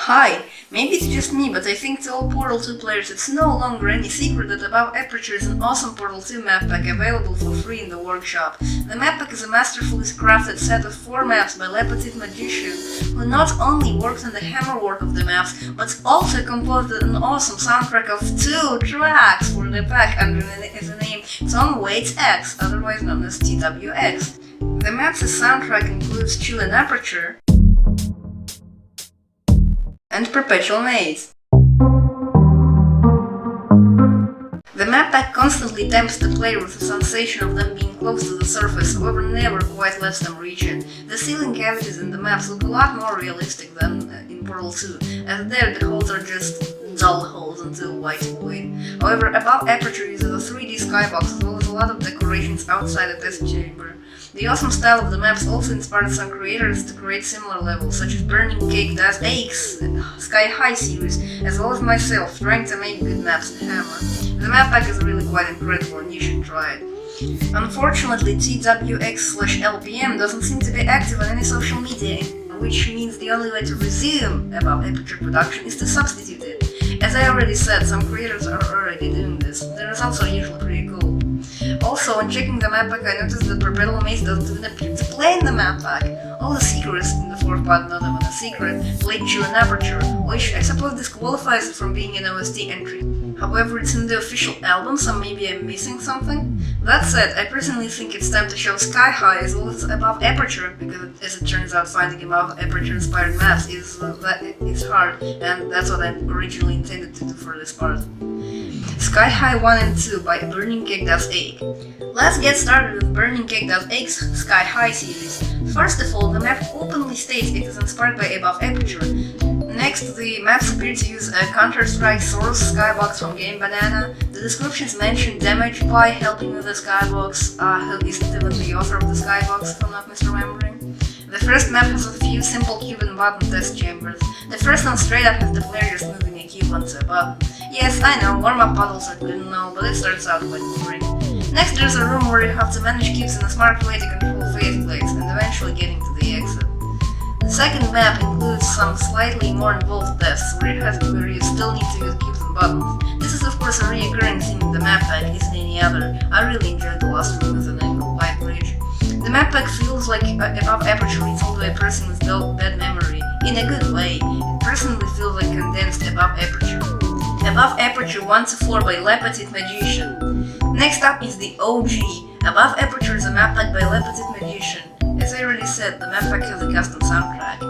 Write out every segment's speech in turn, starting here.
Hi, maybe it's just me, but I think to all Portal 2 players it's no longer any secret that Above Aperture is an awesome Portal 2 map pack available for free in the workshop. The map pack is a masterfully crafted set of 4 maps by Le Petit Magician, who not only worked on the hammerwork of the maps, but also composed an awesome soundtrack of 2 tracks for the pack under the name Tom Waits X, otherwise known as TWX. The map's soundtrack includes Chillin' Aperture and Perpetual Maze. The map pack constantly tempts the player with the sensation of them being close to the surface, however never quite lets them reach it. The ceiling cavities in the maps look a lot more realistic than in Portal 2, as there the holes are just dull holes into a white void. However, Above Aperture uses a 3D skybox as well as a lot of decorations outside the test chamber. The awesome style of the maps also inspired some creators to create similar levels, such as Burning Cake Does Aches, Sky High series, as well as myself, trying to make good maps in Hammer. The map pack is really quite incredible and you should try it. Unfortunately, TWX/LPM doesn't seem to be active on any social media, which means the only way to resume Above Aperture production is to substitute it. As I already said, some creators are already doing this. The results are usually pretty cool. Also, when checking the map pack, I noticed that Perpetual Maze doesn't even appear to play in the map pack. All the secrets in the fourth part, not even a secret, played Chillin' Aperture, which I suppose disqualifies it from being an OST entry. However, it's in the official album, so maybe I'm missing something. That said, I personally think it's time to show Sky High as well as Above Aperture, because as it turns out, finding Above Aperture inspired maps is hard, and that's what I originally intended to do for this part. Sky High 1 and 2 by Burning Cake Does Ache. Let's get started with Burning Cake Does Ache's Sky High series. First of all, the map openly states it is inspired by Above Aperture. Next, the maps appear to use a Counter-Strike source skybox from Game Banana. The descriptions mention Damage Pie helping with the skybox, who is even the author of the skybox, if I'm not misremembering. The first map has a few simple cube and button test chambers. The first one straight up has the player just moving a cube onto a button. Yes, I know, warm-up puzzles are good and all, but it starts out quite boring. Next, there's a room where you have to manage cubes in a smart way to control faceplates, and eventually getting to the exit. The second map includes some slightly more involved tests, where you still need to use cubes and buttons. This is of course a recurring theme in the map pack, isn't any other. I really enjoyed the last room with an angled light bridge. The map pack feels like Above Aperture retold by a person with bad memory. In a good way. It personally feels like condensed Above Aperture. Above Aperture 1 to 4 by Le Petit Magician. Next up is the OG. Above Aperture is a map pack by Le Petit Magician. As I already said, the map pack has a custom soundtrack.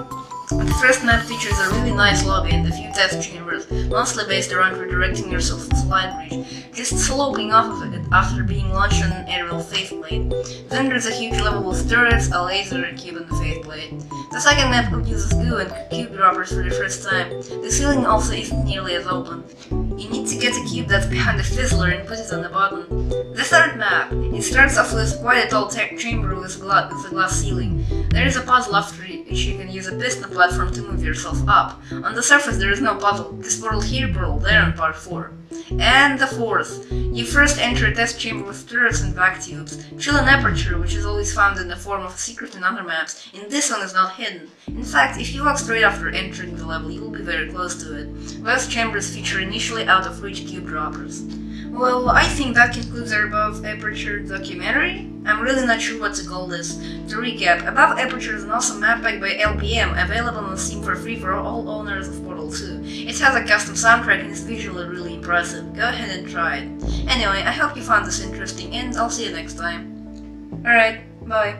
The first map features a really nice lobby and a few test chambers, mostly based around redirecting yourself with light bridge, just sloping off of it after being launched on an aerial faceplate. Then there's a huge level with turrets, a laser, a cube and a faceplate. The second map uses goo and cube droppers for the first time. The ceiling also isn't nearly as open. You need to get a cube that's behind the fizzler and put it on the bottom. The third map, it starts off with quite a tall chamber with a glass ceiling. There is a puzzle after which you can use a piston platform to move yourself up. On the surface there is no puzzle, this portal here, portal there in part 4. And the fourth, you first enter a test chamber with turrets and vac tubes. Chillin' Aperture, which is always found in the form of a secret in other maps, in this one is not hidden. In fact, if you walk straight after entering the level, you will be very close to it. Both chambers feature initially out-of-reach cube droppers. Well, I think that concludes our Above Aperture documentary. I'm really not sure what to call this. To recap, Above Aperture is an awesome map pack by LPM, available on Steam for free for all owners of Portal 2. It has a custom soundtrack and is visually really impressive. Go ahead and try it. Anyway, I hope you found this interesting and I'll see you next time. Alright, bye.